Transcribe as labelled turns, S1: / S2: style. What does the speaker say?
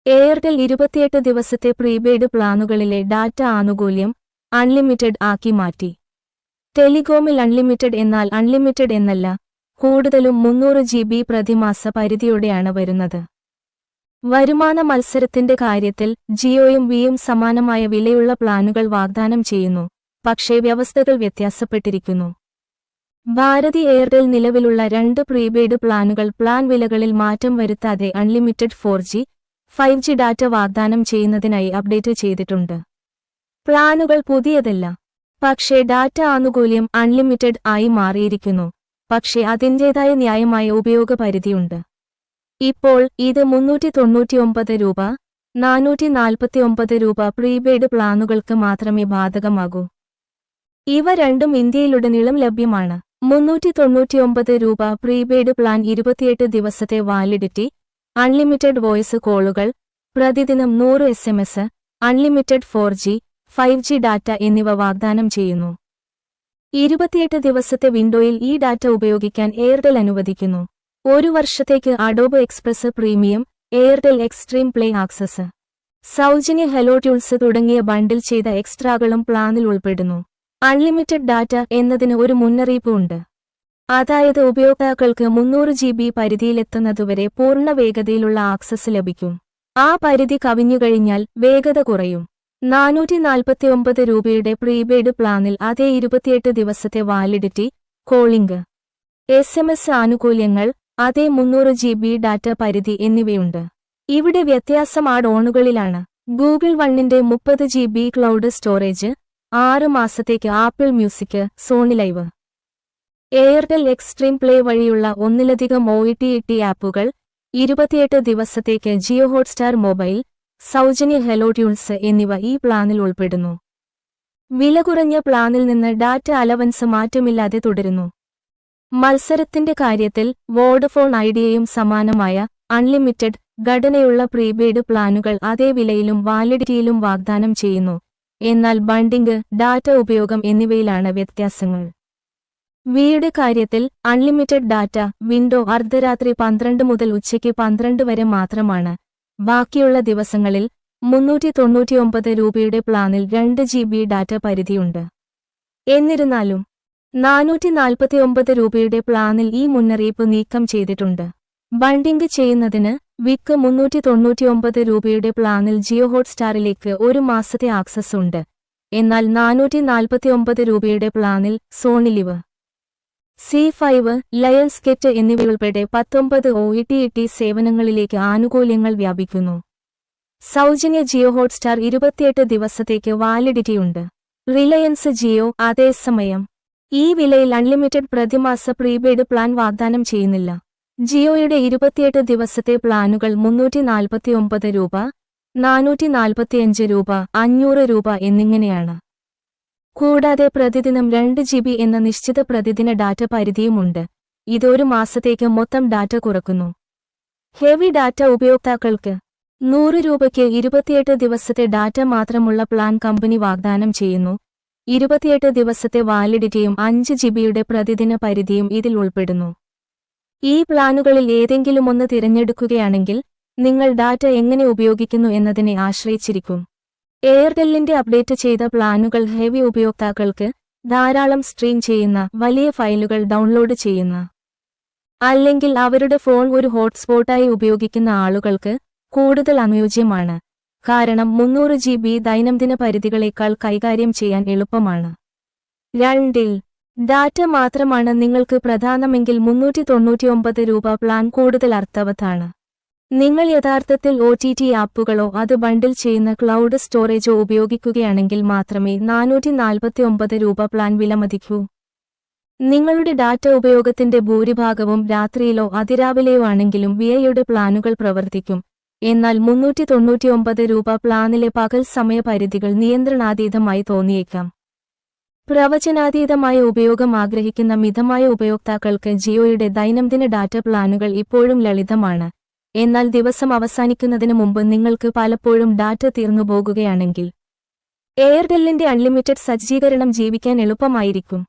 S1: Airtel 28 ദിവസത്തെ prepaid പ്ലാനുകളിലെ data ആനുകൂല്യം unlimited ആക്കി മാറ്റി. ടെലികോമിൽ അൺലിമിറ്റഡ് എന്നാൽ അൺലിമിറ്റഡ് എന്നല്ല, കൂടുതലും 300 GB പ്രതിമാസ പരിധിയോടെയാണ് വരുന്നത്. വരുമാന മത്സരത്തിന്റെ കാര്യത്തിൽ ജിയോയും വിയും സമാനമായ വിലയുള്ള പ്ലാനുകൾ വാഗ്ദാനം ചെയ്യുന്നു, പക്ഷേ വ്യവസ്ഥകൾ വ്യത്യാസപ്പെട്ടിരിക്കുന്നു. ഭാരതി എയർടെൽ നിലവിലുള്ള 2 പ്രീപെയ്ഡ് പ്ലാനുകൾ പ്ലാൻ വിലകളിൽ മാറ്റം വരുത്താതെ അൺലിമിറ്റഡ് 4G, 5G ഡാറ്റ വാഗ്ദാനം ചെയ്യുന്നതിനായി അപ്ഡേറ്റ് ചെയ്തിട്ടുണ്ട്. പ്ലാനുകൾ പുതിയതല്ല, പക്ഷേ ഡാറ്റ ആനുകൂല്യം അൺലിമിറ്റഡ് ആയി മാറിയിരിക്കുന്നു, പക്ഷേ അതിൻ്റേതായ ന്യായമായ ഉപയോഗപരിധിയുണ്ട്. ഇപ്പോൾ ഇത് 399 രൂപ, 449 രൂപ പ്രീപെയ്ഡ് പ്ലാനുകൾക്ക് മാത്രമേ ബാധകമാകൂ. ഇവ രണ്ടും ഇന്ത്യയിലുടനീളം ലഭ്യമാണ്. 399 രൂപ പ്രീപെയ്ഡ് പ്ലാൻ 28 ദിവസത്തെ വാലിഡിറ്റി, അൺലിമിറ്റഡ് വോയിസ് കോളുകൾ, പ്രതിദിനം 100 SMS, unlimited 4G, 5G data എന്നിവ വാഗ്ദാനം ചെയ്യുന്നു. 28 ദിവസത്തെ വിൻഡോയിൽ ഈ ഡാറ്റ ഉപയോഗിക്കാൻ എയർടെൽ അനുവദിക്കുന്നു. 1 വർഷത്തേക്ക് Adobe express premium, Airtel Xtreme play access, സൗജന്യ ഹലോ ട്യൂൾസ് തുടങ്ങിയ ബണ്ടിൽ ചെയ്ത എക്സ്ട്രാകളും പ്ലാനിൽ ഉൾപ്പെടുന്നു. അൺലിമിറ്റഡ് ഡാറ്റ എന്നതിന് ഒരു മുന്നറിയിപ്പ് ഉണ്ട്. അതായത് ഉപയോക്താക്കൾക്ക് 300 GB പരിധിയിലെത്തുന്നതുവരെ പൂർണ്ണ വേഗതയിലുള്ള ആക്സസ് ലഭിക്കും. ആ പരിധി കവിഞ്ഞുകഴിഞ്ഞാൽ വേഗത കുറയും. 449 രൂപയുടെ പ്രീപെയ്ഡ് പ്ലാനിൽ അതേ 28 ദിവസത്തെ വാലിഡിറ്റി, കോളിംഗ്, SMS ആനുകൂല്യങ്ങൾ, അതേ 300 GB ഡാറ്റ പരിധി എന്നിവയുണ്ട്. ഇവിടെ വ്യത്യാസം ആഡ് ഓണുകളിലാണ്. ഗൂഗിൾ വണ്ണിന്റെ 30 GB ക്ലൗഡ് സ്റ്റോറേജ്, 6 മാസത്തേക്ക് Apple Music, Sony LIV, Airtel Xtreme Play വഴിയുള്ള ഒന്നിലധികം OTT ആപ്പുകൾ, 28 ദിവസത്തേക്ക് ജിയോ ഹോട്ട്സ്റ്റാർ മൊബൈൽ, സൗജന്യ ഹലോ ട്യൂൺസ് എന്നിവ ഈ പ്ലാനിൽ ഉൾപ്പെടുന്നു. വില കുറഞ്ഞ പ്ലാനിൽ നിന്ന് ഡാറ്റ അലവൻസ് മാറ്റമില്ലാതെ തുടരുന്നു. മത്സരത്തിന്റെ കാര്യത്തിൽ വോഡഫോൺ ഐഡിയയും സമാനമായ അൺലിമിറ്റഡ് ഘടനയുള്ള പ്രീപെയ്ഡ് പ്ലാനുകൾ അതേ വിലയിലും വാലിഡിറ്റിയിലും വാഗ്ദാനം ചെയ്യുന്നു, എന്നാൽ ബണ്ടിംഗ്, ഡാറ്റ ഉപയോഗം എന്നിവയിലാണ് വ്യത്യാസങ്ങൾ. വിയുടെ കാര്യത്തിൽ അൺലിമിറ്റഡ് ഡാറ്റ വിൻഡോ അർദ്ധരാത്രി 12 മുതൽ ഉച്ചയ്ക്ക് 12 വരെ മാത്രമാണ്. ബാക്കിയുള്ള ദിവസങ്ങളിൽ 399 രൂപയുടെ പ്ലാനിൽ 2 GB ഡാറ്റ പരിധിയുണ്ട്. എന്നിരുന്നാലും 449 രൂപയുടെ പ്ലാനിൽ ഈ മുന്നറിയിപ്പ് നീക്കം ചെയ്തിട്ടുണ്ട്. ബണ്ടിംഗ് ചെയ്യുന്നതിന് വിക്ക് 399 രൂപയുടെ പ്ലാനിൽ ജിയോ ഹോട്ട്സ്റ്റാറിലേക്ക് 1 മാസത്തെ ആക്സസ് ഉണ്ട്, എന്നാൽ 449 രൂപയുടെ പ്ലാനിൽ Sony live, C5, lions get എന്നിവയുൾപ്പെടെ 19 OTT സേവനങ്ങളിലേക്ക് ആനുകൂല്യങ്ങൾ വ്യാപിക്കുന്നു. സൗജന്യ ജിയോ ഹോട്ട്സ്റ്റാർ 28 ദിവസത്തേക്ക് വാലിഡിറ്റിയുണ്ട്. റിലയൻസ് ജിയോ അതേസമയം ഈ വിലയിൽ അൺലിമിറ്റഡ് പ്രതിമാസ പ്രീപെയ്ഡ് പ്ലാൻ വാഗ്ദാനം ചെയ്യുന്നില്ല. ജിയോയുടെ 28 ദിവസത്തെ പ്ലാനുകൾ 349 രൂപ, 445 രൂപ, 500 രൂപ എന്നിങ്ങനെയാണ്. കൂടാതെ പ്രതിദിനം 2 GB എന്ന നിശ്ചിത പ്രതിദിന ഡാറ്റ പരിധിയുമുണ്ട്. ഇത് 1 മാസത്തേക്ക് മൊത്തം ഡാറ്റ കുറക്കുന്നു. ഹെവി ഡാറ്റ ഉപയോക്താക്കൾക്ക് 100 രൂപയ്ക്ക് 28 ദിവസത്തെ ഡാറ്റ മാത്രമുള്ള പ്ലാൻ കമ്പനി വാഗ്ദാനം ചെയ്യുന്നു. 28 ദിവസത്തെ വാലിഡിറ്റിയും 5 GBയുടെ പ്രതിദിന പരിധിയും ഇതിൽ ഉൾപ്പെടുന്നു. ഈ പ്ലാനുകളിൽ ഏതെങ്കിലും ഒന്ന് തിരഞ്ഞെടുക്കുകയാണെങ്കിൽ നിങ്ങൾ ഡാറ്റ എങ്ങനെ ഉപയോഗിക്കുന്നു എന്നതിനെ ആശ്രയിച്ചിരിക്കും. എയർടെല്ലിന്റെ അപ്ഡേറ്റ് ചെയ്ത പ്ലാനുകൾ ഹെവി ഉപയോക്താക്കൾക്ക്, ധാരാളം സ്ട്രീം ചെയ്യുന്ന, വലിയ ഫയലുകൾ ഡൗൺലോഡ് ചെയ്യുന്ന, അല്ലെങ്കിൽ അവരുടെ ഫോൺ ഒരു ഹോട്ട്സ്പോട്ടായി ഉപയോഗിക്കുന്ന ആളുകൾക്ക് കൂടുതൽ അനുയോജ്യമാണ്. കാരണം 300 GB ദൈനംദിന പരിധികളേക്കാൾ കൈകാര്യം ചെയ്യാൻ എളുപ്പമാണ്. 2 ഡാറ്റ മാത്രമാണ് നിങ്ങൾക്ക് പ്രധാനമെങ്കിൽ 399 രൂപ പ്ലാൻ കൂടുതൽ അർത്ഥവത്താണ്. നിങ്ങൾ യഥാർത്ഥത്തിൽ OTT ആപ്പുകളോ അത് ബണ്ടിൽ ചെയ്യുന്ന ക്ലൗഡ് സ്റ്റോറേജോ ഉപയോഗിക്കുകയാണെങ്കിൽ മാത്രമേ 449 രൂപ പ്ലാൻ വിലമതിക്കൂ. നിങ്ങളുടെ ഡാറ്റ ഉപയോഗത്തിന്റെ ഭൂരിഭാഗവും രാത്രിയിലോ അതിരാവിലെയോ ആണെങ്കിലും വിഐയുടെ പ്ലാനുകൾ പ്രവർത്തിക്കും. എന്നാൽ 399 രൂപ പ്ലാനിലെ പകൽ സമയപരിധികൾ നിയന്ത്രണാതീതമായി തോന്നിയേക്കാം. പ്രവചനാതീതമായ ഉപയോഗം ആഗ്രഹിക്കുന്ന മിതമായ ഉപയോക്താക്കൾക്ക് ജിയോയുടെ ദൈനംദിന ഡാറ്റ പ്ലാനുകൾ ഇപ്പോഴും ലളിതമാണ്. എന്നാൽ ദിവസം അവസാനിക്കുന്നതിന് മുമ്പ് നിങ്ങൾക്ക് പലപ്പോഴും ഡാറ്റ തീർന്നുപോകുകയാണെങ്കിൽ എയർടെല്ലിന്റെ അൺലിമിറ്റഡ് സജ്ജീകരണം ജീവിക്കാൻ എളുപ്പമായിരിക്കും.